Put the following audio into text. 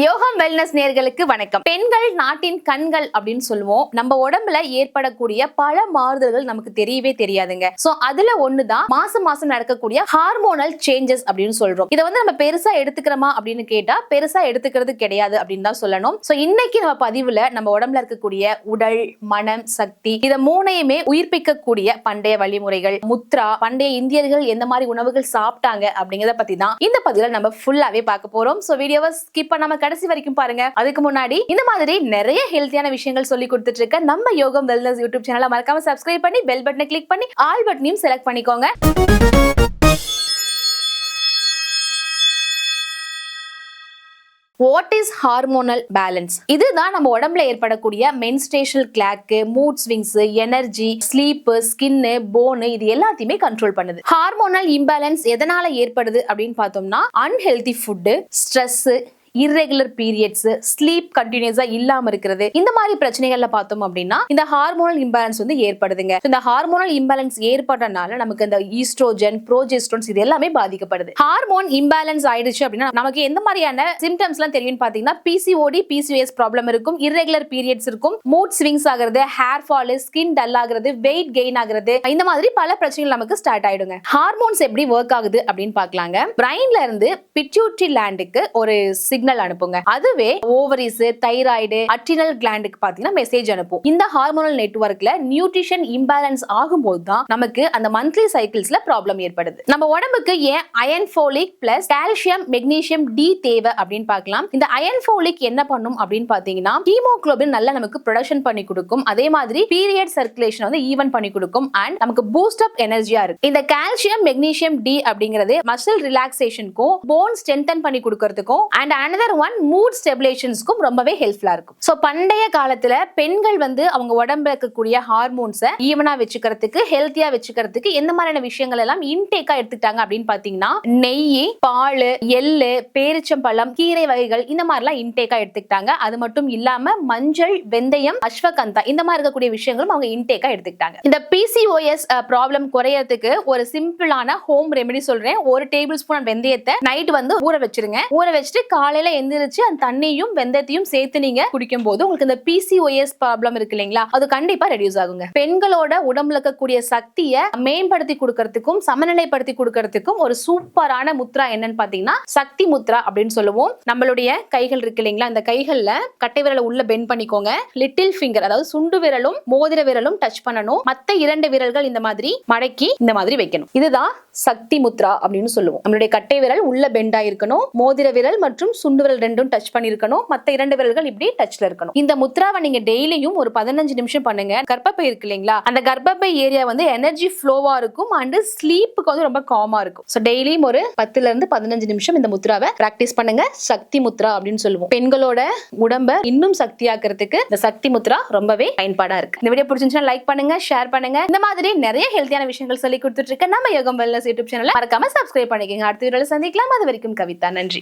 யோகம் வெல்னஸ் நேர்களுக்கு வணக்கம். பெண்கள் நாட்டின் கண்கள் அப்படின்னு சொல்லுவோம். நம்ம உடம்புல ஏற்படக்கூடிய பல மாறுதல்கள் நமக்கு தெரியவே தெரியாதுங்க. சோ அதுல ஒண்ணுதான் மாசம் மாசம் நடக்கக்கூடிய ஹார்மோனல் சேஞ்சஸ் அப்படின்னு சொல்றோம். இதை நம்ம பெருசா எடுத்துக்கிறோமா அப்படின்னு கேட்டா பெருசா எடுத்துக்கிறது கிடையாது அப்படின்னு தான் சொல்லணும். சோ இன்னைக்கு நம்ம பதிவுல நம்ம உடம்புல இருக்கக்கூடிய உடல், மனம், சக்தி இத மூணையுமே உயிர்ப்பிக்கக்கூடிய பண்டைய வழிமுறைகள், முத்ரா, பண்டைய இந்தியர்கள் எந்த மாதிரி உணவுகள் சாப்பிட்டாங்க அப்படிங்கறத பத்தி தான் இந்த பதிவுல நம்ம ஃபுல்லாவே பார்க்க போறோம். சோ வீடியோவை ஸ்கிப் பண்ணாம கடைசி வரைக்கும் பாருங்க. அதுக்கு முன்னாடி இந்த மாதிரி நிறைய ஹெல்த்தியான விஷயங்கள் சொல்லி கொடுத்துட்டு இருக்க நம்ம யோகம் வெல்னஸ் யூடியூப் சேனலை மறக்காம சப்ஸ்கிரைப் பண்ணி பெல் பட்டனை கிளிக் பண்ணி ஆல் பட்டனையும் செலக்ட் பண்ணிக்கோங்க. What is hormonal balance? இதுதான் நம்ம உடம்புல ஏற்படக்கூடிய menstrual clock, mood swings, energy, sleep, skin, bone இது எல்லாத்தையுமே கண்ட்ரோல் பண்ணுது. ஹார்மோனல் இம்பேலன்ஸ் எதனால ஏற்படுது அப்படின்னு பார்த்தோம்னா unhealthy food, stress, irregular periods, sleep கண்டினியூஸா இல்லாம இருக்கிறது, இந்த மாதிரி பிரச்சனைகள்ல பார்த்தோம் அப்படின்னா இந்த ஹார்மோனல் இம்பேலன்ஸ் ஏற்படுதுங்க. இந்த ஹார்மோனல் இம்பேலன்ஸ் ஏற்பட்டனால நமக்கு இந்த ஈஸ்ட்ரோஜன், ப்ரோஜெஸ்டரோன்ஸ் இது எல்லாமே பாதிக்கப்படுது. ஹார்மோன் இம்பேலன்ஸ் ஆயிடுச்சு அப்படின்னா நமக்கு எந்த மாதிரியான சிம்டம்ஸ் எல்லாம் தெரியும் பாத்தீங்கன்னா PCOD, PCOS ப்ராப்ளம் இருக்கும், irregular periods இருக்கும், மூட் ஸ்விங்ஸ் ஆகிறது, ஹேர் ஃபால், ஸ்கின் டல் ஆகிறது, வெயிட் கெயின் ஆகிறது, இந்த மாதிரி பல பிரச்சனைகள் நமக்கு ஸ்டார்ட் ஆயிடுங்க. ஹார்மோன்ஸ் எப்படி ஒர்க் ஆகுது அப்படின்னு பார்க்கலாங்க. பிரைன்ல இருந்து பிட்யூட்டரி லாண்டுக்கு ஒரு சிக்னல் அனுப்புங்க. அதுவே ஓவரிஸ், தைராய்டு, அட்ரினல் கிளாண்டுக்கு பாத்தீங்கன்னா மெசேஜ் அனுப்பும். இந்த ஹார்மோனல் நெட்வொர்க்ல நியூட்ரிஷன் இம்பேலன்ஸ் ஆகும்போது தான் நமக்கு அந்த மந்த்லி சைக்கிள்ஸ்ல ப்ராப்ளம் ஏற்படுது. நம்ம உடம்புக்கு ஏன் iron, folic plus calcium, magnesium, D தேவை அப்படின்னு பார்க்கலாம். இந்த அயன், ஃபோலிக் என்ன பண்ணும் அப்படின்னு பாத்தீங்கன்னா ஹீமோகுளோபின் நல்லா நமக்கு ப்ரொடக்ஷன் பண்ணி கொடுக்கும். அதே மாதிரி பீரியட் சர்க்குலேஷன் ஈவன் பண்ணி கொடுக்கும் அண்ட் நமக்கு பூஸ்ட் அப் எனர்ஜியா இருக்கு. இந்த கால்சியம், மெக்னீசியம், டி அப்படிங்கிறது மசில் ரிலாக்ஸேஷனுக்கும், போன் ஸ்ட்ரென்தன் பண்ணி கொடுக்கிறதுக்கும் அண்ட் another one mood stabilizationக்கும் ரொம்பவே ஹெல்ப்ஃபுல்லா இருக்கும். சோ பண்டைய காலத்துல பெண்கள் அவங்க உடம்புல இருக்கக்கூடிய ஹார்மோன்ஸை ஈவனா வச்சுக்கிறதுக்கு, ஹெல்த்தியா வச்சுக்கிறதுக்கு எந்த மாதிரியான விஷயங்கள் எல்லாம் இன்டேக்கா எடுத்துக்கிட்டாங்க அப்படின்னு பாத்தீங்கன்னா நெய், பால், எள்ளு, பேரிச்சம்பழம், கீரை வகைகள் இந்த மாதிரி எல்லாம் இன்டேக்கா எடுத்துக்கிட்டாங்க. அது மட்டும் இல்லாம மஞ்சள், வெந்தயம், அஸ்வகந்தா இந்த மாதிரி இருக்கக்கூடிய விஷயங்களும் அவங்க இன்டேக்கா எடுத்துக்கிட்டாங்க. இந்த PCOS ப்ராப்ளம் குறையறதுக்கு ஒரு சிம்பிளான ஹோம் ரெமெடி சொல்றேன். ஒரு டேபிள் ஸ்பூன் வெந்தயத்தை நைட் ஊற வச்சிருங்க. ஊற வச்சுட்டு காலையில எந்திரிச்சு அந்த தண்ணியும் வெந்தயத்தையும் சேர்த்து நீங்க குடிக்கும் போது உங்களுக்கு இந்த PCOS ப்ராப்ளம் இருக்கு இல்லைங்களா, அது கண்டிப்பா ரெடியூஸ் ஆகுங்க. பெண்களோட உடம்புல இருக்கக்கூடிய சக்தியை மேம்படுத்தி கொடுக்கறதுக்கும் சமநிலைப்படுத்தி கொடுக்கறதுக்கும் ஒரு சூப்பரான முத்ரா என்னன்னு பாத்தீங்கன்னா சக்தி முத்ரா அப்படின்னு சொல்லுவோம். நம்மளுடைய கைகள் இருக்கு இல்லைங்களா, அந்த கைகள்ல கட்டை விரலை உள்ள பெண்ட் பண்ணிக்கோங்க. லிட்டில் ஃபிங்கர் அதாவது சுண்டு விரலும் மோதிர விரலும் டச் பண்ணணும். மத்த 2 விரல்கள் இந்த மாதிரி மடக்கி இந்த மாதிரி வைக்கணும். இதுதான் சக்தி முத்ரா அப்படின்னு சொல்லுவோம். நம்மளுடைய கட்டை விரல் உள்ள பெண்டா இருக்கணும், மோதிர விரல் மற்றும் சுண்டு விரல் ரெண்டும் டச் பண்ணிருக்கணும், மத்த 2 விரல்கள் இப்படி டச்ல இருக்கணும். இந்த முத்ராவை நீங்க டெய்லியும் ஒரு 15 நிமிஷம் பண்ணுங்க. கர்ப்பப்பை இருக்கு இல்லைங்களா, அந்த கர்ப்பப்பை ஏரியா எனர்ஜி ஃப்ளோவா இருக்கும் அண்ட் ஸ்லீப்புக்கு ரொம்ப காமா இருக்கும். சோ டெய்லியும் ஒரு 10 இருந்து 15 நிமிஷம் இந்த முத்ராவை பிராக்டிஸ் பண்ணுங்க. சக்தி முத்ரா அப்படின்னு சொல்லுவோம். பெண்களோட உடம்ப இன்னும் சக்தியாக்குறதுக்கு இந்த சக்தி முத்ரா ரொம்பவே பயன்பாடா இருக்கு. இந்த வீடியோ பிடிச்சிருந்துச்சுன்னா லைக் பண்ணுங்க, ஷேர் பண்ணுங்க. இந்த மாதிரி நிறைய ஹெல்த்தியான விஷயங்கள் சொல்லி கொடுத்துட்டு இருக்க நம்ம யோகம் வெல்னஸ் யூடியூப் சேனலை மறக்காம சப்ஸ்கிரைப் பண்ணிக்கோங்க. அடுத்த வீடியோல சந்திக்கலாம். அது வரைக்கும் கவிதா. நன்றி.